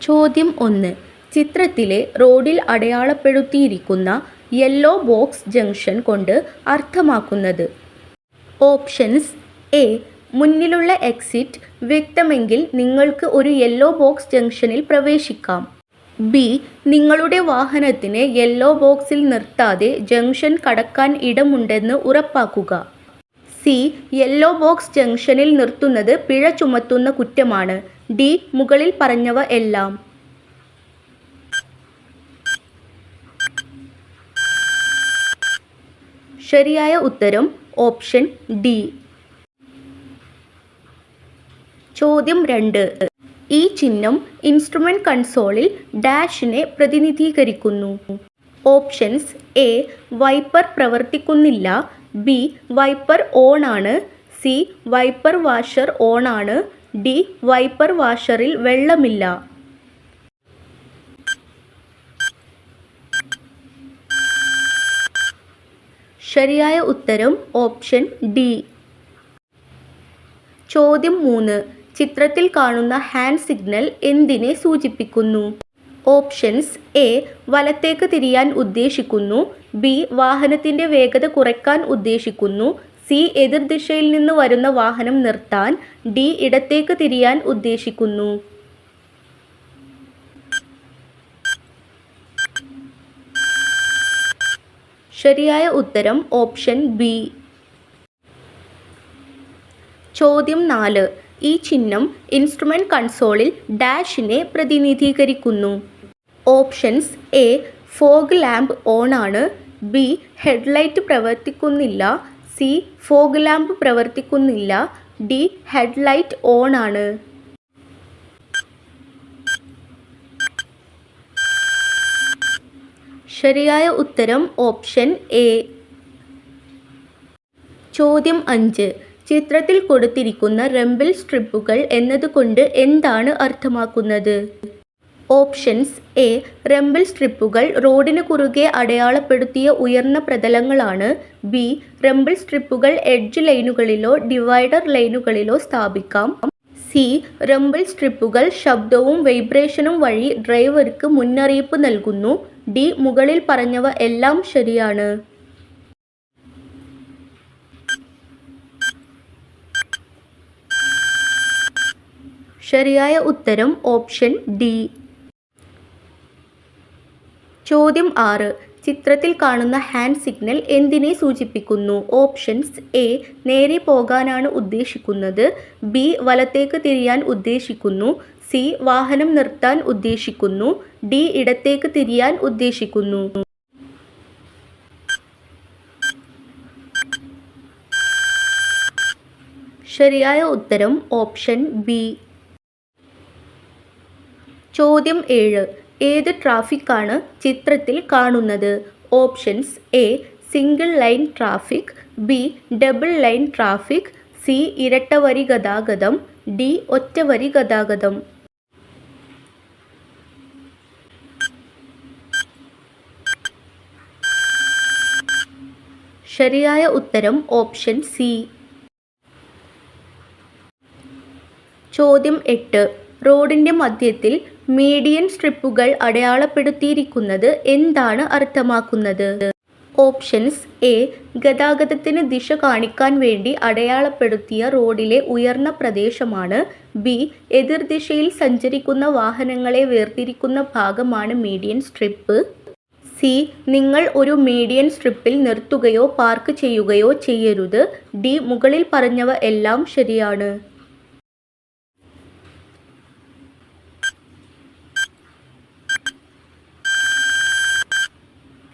ചോദ്യം 1. ചിത്രത്തിലെ റോഡിൽ അടയാളപ്പെടുത്തിയിരിക്കുന്ന യെല്ലോ ബോക്സ് ജംഗ്ഷൻ കൊണ്ട് അർത്ഥമാക്കുന്നത്. Options: A. മുന്നിലുള്ള എക്സിറ്റ് വ്യക്തമെങ്കിൽ നിങ്ങൾക്ക് ഒരു യെല്ലോ ബോക്സ് ജംഗ്ഷനിൽ പ്രവേശിക്കാം. ബി. നിങ്ങളുടെ വാഹനത്തിനെ യെല്ലോ ബോക്സിൽ നിർത്താതെ ജംഗ്ഷൻ കടക്കാൻ ഇടമുണ്ടെന്ന് ഉറപ്പാക്കുക. സി. യെല്ലോ ബോക്സ് ജംഗ്ഷനിൽ നിർത്തുന്നത് പിഴ ചുമത്തുന്ന കുറ്റമാണ്. ഡി. മുകളിൽ പറഞ്ഞവ എല്ലാം. ശരിയായ ഉത്തരം ഓപ്ഷൻ ഡി. ചോദ്യം 2. ഈ ചിഹ്നം ഇൻസ്ട്രുമെന്റ് കൺസോളിൽ ഡാഷിനെ പ്രതിനിധീകരിക്കുന്നു. Options: A. വൈപ്പർ പ്രവർത്തിക്കുന്നില്ല. ബി. വൈപ്പർ ഓൺ ആണ്. സി. വൈപ്പർ വാഷർ ഓൺ ആണ്. ഡി. വൈപ്പർ വാഷറിൽ വെള്ളമില്ല. ശരിയായ ഉത്തരം ഓപ്ഷൻ ഡി. ചോദ്യം 3. ചിത്രത്തിൽ കാണുന്ന ഹാൻഡ് സിഗ്നൽ എന്തിനെ സൂചിപ്പിക്കുന്നു? Options: A. വലത്തേക്ക് തിരിയാൻ ഉദ്ദേശിക്കുന്നു. ബി. വാഹനത്തിന്റെ വേഗത കുറയ്ക്കാൻ ഉദ്ദേശിക്കുന്നു. സി. എതിർദിശയിൽ നിന്ന് വരുന്ന വാഹനം നിർത്താൻ. ഡി. ഇടത്തേക്ക് തിരിയാൻ ഉദ്ദേശിക്കുന്നു. ശരിയായ ഉത്തരം ഓപ്ഷൻ ബി. ചോദ്യം 4. ഈ ചിഹ്നം ഇൻസ്ട്രുമെന്റ് കൺസോളിൽ ഡാഷിനെ പ്രതിനിധീകരിക്കുന്നു. Options: A. Fog lamp on ആണ്. ബി. ഹെഡ്ലൈറ്റ് പ്രവർത്തിക്കുന്നില്ല. സി. ഫോഗ് ലാമ്പ് പ്രവർത്തിക്കുന്നില്ല. ഡി. ഹെഡ്ലൈറ്റ് ഓൺ ആണ്. ശരിയായ ഉത്തരം ഓപ്ഷൻ എ. ചോദ്യം 5. ചിത്രത്തിൽ കൊടുത്തിരിക്കുന്ന റംബിൾ സ്ട്രിപ്പുകൾ എന്നതുകൊണ്ട് എന്താണ് അർത്ഥമാക്കുന്നത്? Options: A. റംബിൾ സ്ട്രിപ്പുകൾ റോഡിന് കുറുകെ അടയാളപ്പെടുത്തിയ ഉയർന്ന പ്രതലങ്ങളാണ്. ബി. റംബിൾ സ്ട്രിപ്പുകൾ എഡ്ജ് ലൈനുകളിലോ ഡിവൈഡർ ലൈനുകളിലോ സ്ഥാപിക്കാം. സി. റംബിൾ സ്ട്രിപ്പുകൾ ശബ്ദവും വൈബ്രേഷനും വഴി ഡ്രൈവർക്ക് മുന്നറിയിപ്പ് നൽകുന്നു. ഡി. മുകളിൽ പറഞ്ഞവ എല്ലാം ശരിയാണ്. ശരിയായ ഉത്തരം ഓപ്ഷൻ ഡി. ചോദ്യം 6. ചിത്രത്തിൽ കാണുന്ന ഹാൻഡ് സിഗ്നൽ എന്തിനെ സൂചിപ്പിക്കുന്നു? Options: A. നേരെ പോകാനാണ് ഉദ്ദേശിക്കുന്നത്. ബി. വലത്തേക്ക് തിരിയാൻ ഉദ്ദേശിക്കുന്നു. സി. വാഹനം നിർത്താൻ ഉദ്ദേശിക്കുന്നു. ഡി. ഇടത്തേക്ക് തിരിയാൻ ഉദ്ദേശിക്കുന്നു. ശരിയായ ഉത്തരം ഓപ്ഷൻ ബി. ചോദ്യം 7. ഏത് ട്രാഫിക്കാണ് ചിത്രത്തിൽ കാണുന്നത്? Options: A. Single line traffic. B. Double line traffic. C. ഇരട്ടവരി ഗതാഗതം. ഡി. ഒറ്റവരി ഗതാഗതം. ശരിയായ ഉത്തരം ഓപ്ഷൻ സി. ചോദ്യം 8. റോഡിന്റെ മധ്യത്തിൽ മീഡിയൻ സ്ട്രിപ്പുകൾ അടയാളപ്പെടുത്തിയിരിക്കുന്നത് എന്താണ് അർത്ഥമാക്കുന്നത്? Options: A. ഗതാഗതത്തിന് ദിശ കാണിക്കാൻ വേണ്ടി അടയാളപ്പെടുത്തിയ റോഡിലെ ഉയർന്ന പ്രദേശമാണ്. ബി. എതിർദിശയിൽ സഞ്ചരിക്കുന്ന വാഹനങ്ങളെ വേർതിരിക്കുന്ന ഭാഗമാണ് മീഡിയൻ സ്ട്രിപ്പ്. സി. നിങ്ങൾ ഒരു മീഡിയൻ സ്ട്രിപ്പിൽ നിർത്തുകയോ പാർക്ക് ചെയ്യുകയോ ചെയ്യരുത്. ഡി. മുകളിൽ പറഞ്ഞവ എല്ലാം ശരിയാണ്.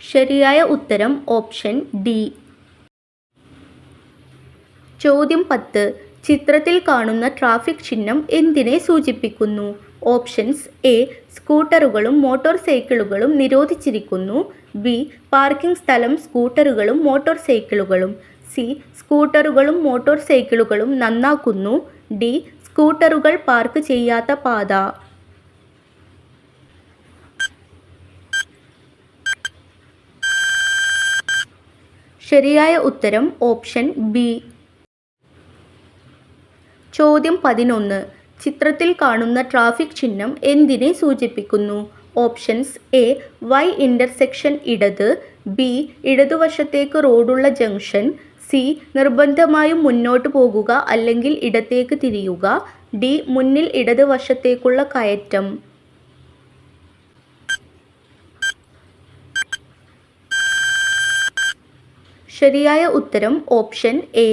ശരിയായ ഉത്തരം ഓപ്ഷൻ ഡി. ചോദ്യം 10. ചിത്രത്തിൽ കാണുന്ന ട്രാഫിക് ചിഹ്നം എന്തിനെ സൂചിപ്പിക്കുന്നു? Options: A. സ്കൂട്ടറുകളും മോട്ടോർ സൈക്കിളുകളും നിരോധിച്ചിരിക്കുന്നു. ബി. പാർക്കിംഗ് സ്ഥലം സ്കൂട്ടറുകളും മോട്ടോർ സൈക്കിളുകളും. സി. സ്കൂട്ടറുകളും മോട്ടോർ സൈക്കിളുകളും നന്നാക്കുന്നു. ഡി. സ്കൂട്ടറുകൾ പാർക്ക് ചെയ്യാത്ത പാത. ശരിയായ ഉത്തരം ഓപ്ഷൻ ബി. ചോദ്യം 11. ചിത്രത്തിൽ കാണുന്ന ട്രാഫിക് ചിഹ്നം എന്തിനെ സൂചിപ്പിക്കുന്നു? ഓപ്ഷൻസ് എ വൈ ഇന്റർസെക്ഷൻ ഇടത്, ബി ഇടതുവശത്തേക്ക് റോഡുള്ള ജംഗ്ഷൻ, സി നിർബന്ധമായും മുന്നോട്ട് പോകുക അല്ലെങ്കിൽ ഇടത്തേക്ക് തിരിയുക, ഡി മുന്നിൽ ഇടത് വശത്തേക്കുള്ള കയറ്റം. ശരിയായ ഉത്തരം ഓപ്ഷൻ എ.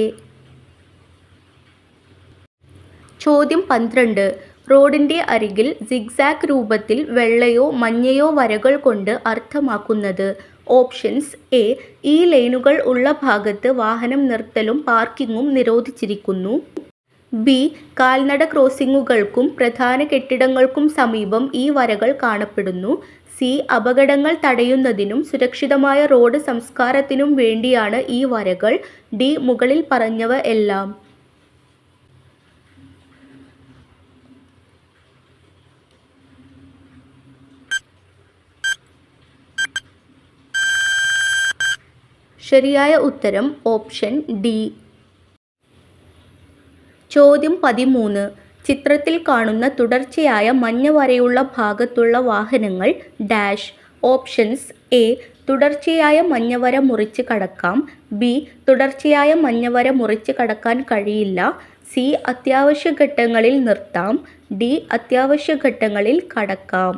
ചോദ്യം 12. റോഡിന്റെ അരികിൽ സിഗ്സാഗ് രൂപത്തിൽ വെള്ളയോ മഞ്ഞയോ വരകൾ കൊണ്ട് അർത്ഥമാക്കുന്നത്? ഓപ്ഷൻസ് എ ഈ ലൈനുകൾ ഉള്ള ഭാഗത്ത് വാഹനം നിർത്തലും പാർക്കിങ്ങും നിരോധിച്ചിരിക്കുന്നു, ബി കാൽനട ക്രോസിംഗുകൾക്കും പ്രധാന കെട്ടിടങ്ങൾക്കും സമീപം ഈ വരകൾ കാണപ്പെടുന്നു, സി അപകടങ്ങൾ തടയുന്നതിനും സുരക്ഷിതമായ റോഡ് സംസ്കാരത്തിനും വേണ്ടിയാണ് ഈ വരകൾ, ഡി മുകളിൽ പറഞ്ഞവ എല്ലാം. ശരിയായ ഉത്തരം ഓപ്ഷൻ ഡി. ചോദ്യം 13. ചിത്രത്തിൽ കാണുന്ന തുടർച്ചയായ മഞ്ഞ വരയുള്ള ഭാഗത്തുള്ള വാഹനങ്ങൾ ഡാഷ്. ഓപ്ഷൻസ് എ തുടർച്ചയായ മഞ്ഞവര മുറിച്ച് കടക്കാം, ബി തുടർച്ചയായ മഞ്ഞവര മുറിച്ച് കടക്കാൻ കഴിയില്ല, സി അത്യാവശ്യ ഘട്ടങ്ങളിൽ നിർത്താം, ഡി അത്യാവശ്യ ഘട്ടങ്ങളിൽ കടക്കാം.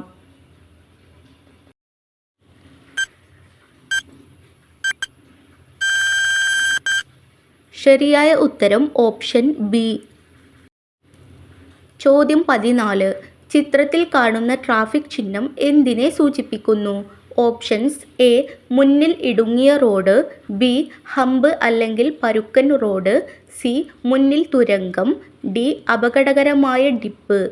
ശരിയായ ഉത്തരം ഓപ്ഷൻ ബി. ചോദ്യം 14. ചിത്രത്തിൽ കാണുന്ന ട്രാഫിക് ചിഹ്നം എന്തിനെ സൂചിപ്പിക്കുന്നു? ഓപ്ഷൻസ് എ മുന്നിൽ ഇടുങ്ങിയ റോഡ്, ബി ഹമ്പ് അല്ലെങ്കിൽ പരുക്കൻ റോഡ്, സി മുന്നിൽ തുരങ്കം, ഡി അപകടകരമായ ഡിപ്പ്.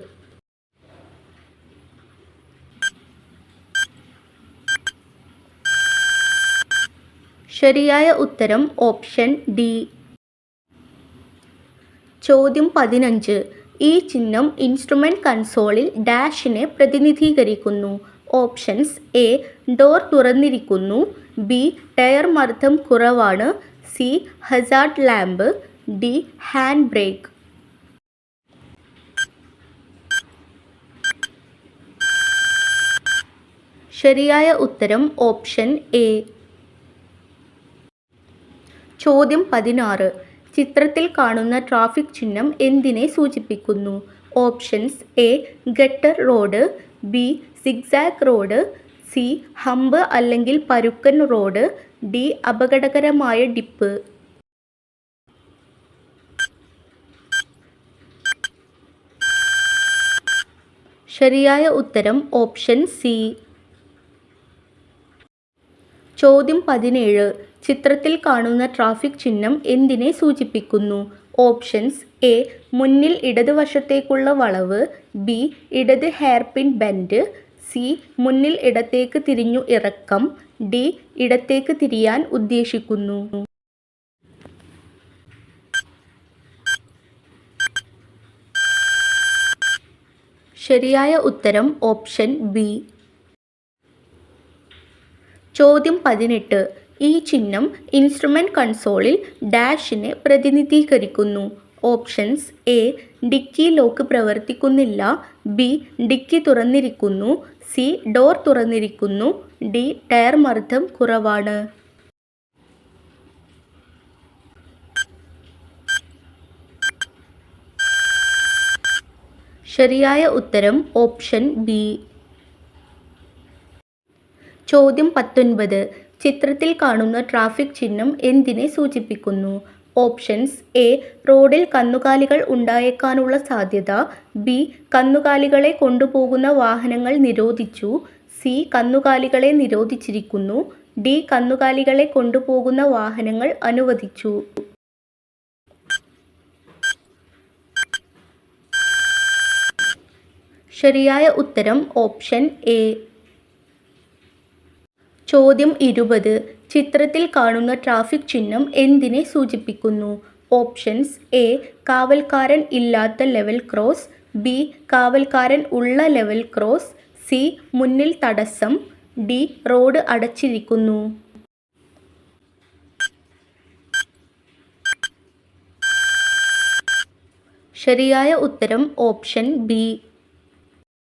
ശരിയായ ഉത്തരം ഓപ്ഷൻ ഡി. ചോദ്യം 15. ഈ ചിഹ്നം ഇൻസ്ട്രുമെന്റ് കൺസോളിൽ ഡാഷിനെ പ്രതിനിധീകരിക്കുന്നു? ഓപ്ഷൻസ് എ ഡോർ തുറന്നിരിക്കുന്നു, ബി ടയർ മർദ്ദം കുറവാണ്, C Hazard lamp, D hand brake. ശരിയായ ഉത്തരം ഓപ്ഷൻ എ. ചോദ്യം 16. ചിത്രത്തിൽ കാണുന്ന ട്രാഫിക് ചിഹ്നം എന്തിനെ സൂചിപ്പിക്കുന്നു? Options A gutter road, B zigzag road, C hump അല്ലെങ്കിൽ പരുക്കൻ റോഡ്, ഡി അപകടകരമായ ഡിപ്പ്. ശരിയായ ഉത്തരം ഓപ്ഷൻ സി. ചോദ്യം 17. ചിത്രത്തിൽ കാണുന്ന ട്രാഫിക് ചിഹ്നം എന്തിനെ സൂചിപ്പിക്കുന്നു? ഓപ്ഷൻസ് എ മുന്നിൽ ഇടതുവശത്തേക്കുള്ള വളവ്, ബി ഇടത് ഹെയർപിൻ ബെൻഡ്, സി മുന്നിൽ ഇടത്തേക്ക് തിരിഞ്ഞു ഇറക്കം, ഡി ഇടത്തേക്ക് തിരിയാൻ ഉദ്ദേശിക്കുന്നു. ശരിയായ ഉത്തരം ഓപ്ഷൻ ബി. ചോദ്യം 18. ഈ ചിഹ്നം ഇൻസ്ട്രുമെന്റ് കൺസോളിൽ ഡാഷിനെ പ്രതിനിധീകരിക്കുന്നു? ഓപ്ഷൻസ് എ ഡിക്കി ലോക്ക് പ്രവർത്തിക്കുന്നില്ല, ബി ഡിക്കി തുറന്നിരിക്കുന്നു, സി ഡോർ തുറന്നിരിക്കുന്നു, ഡി ടയർ മർദ്ദം കുറവാണ്. ശരിയായ ഉത്തരം ഓപ്ഷൻ ബി. ചോദ്യം 19. ചിത്രത്തിൽ കാണുന്ന ട്രാഫിക് ചിഹ്നം എന്തിനെ സൂചിപ്പിക്കുന്നു? ഓപ്ഷൻസ് എ റോഡിൽ കന്നുകാലികൾ ഉണ്ടായേക്കാനുള്ള സാധ്യത, ബി കന്നുകാലികളെ കൊണ്ടുപോകുന്ന വാഹനങ്ങൾ നിരോധിച്ചു, സി കന്നുകാലികളെ നിരോധിച്ചിരിക്കുന്നു, ഡി കന്നുകാലികളെ കൊണ്ടുപോകുന്ന വാഹനങ്ങൾ അനുവദിച്ചു. ശരിയായ ഉത്തരം ഓപ്ഷൻ എ. ചോദ്യം 20. ചിത്രത്തിൽ കാണുന്ന ട്രാഫിക് ചിഹ്നം എന്തിനെ സൂചിപ്പിക്കുന്നു? ഓപ്ഷൻസ് എ കാവൽക്കാരൻ ഇല്ലാത്ത ലെവൽ ക്രോസ്, ബി കാവൽക്കാരൻ ഉള്ള ലെവൽ ക്രോസ്, സി മുന്നിൽ തടസ്സം, ഡി റോഡ് അടച്ചിരിക്കുന്നു. ശരിയായ ഉത്തരം ഓപ്ഷൻ ബി.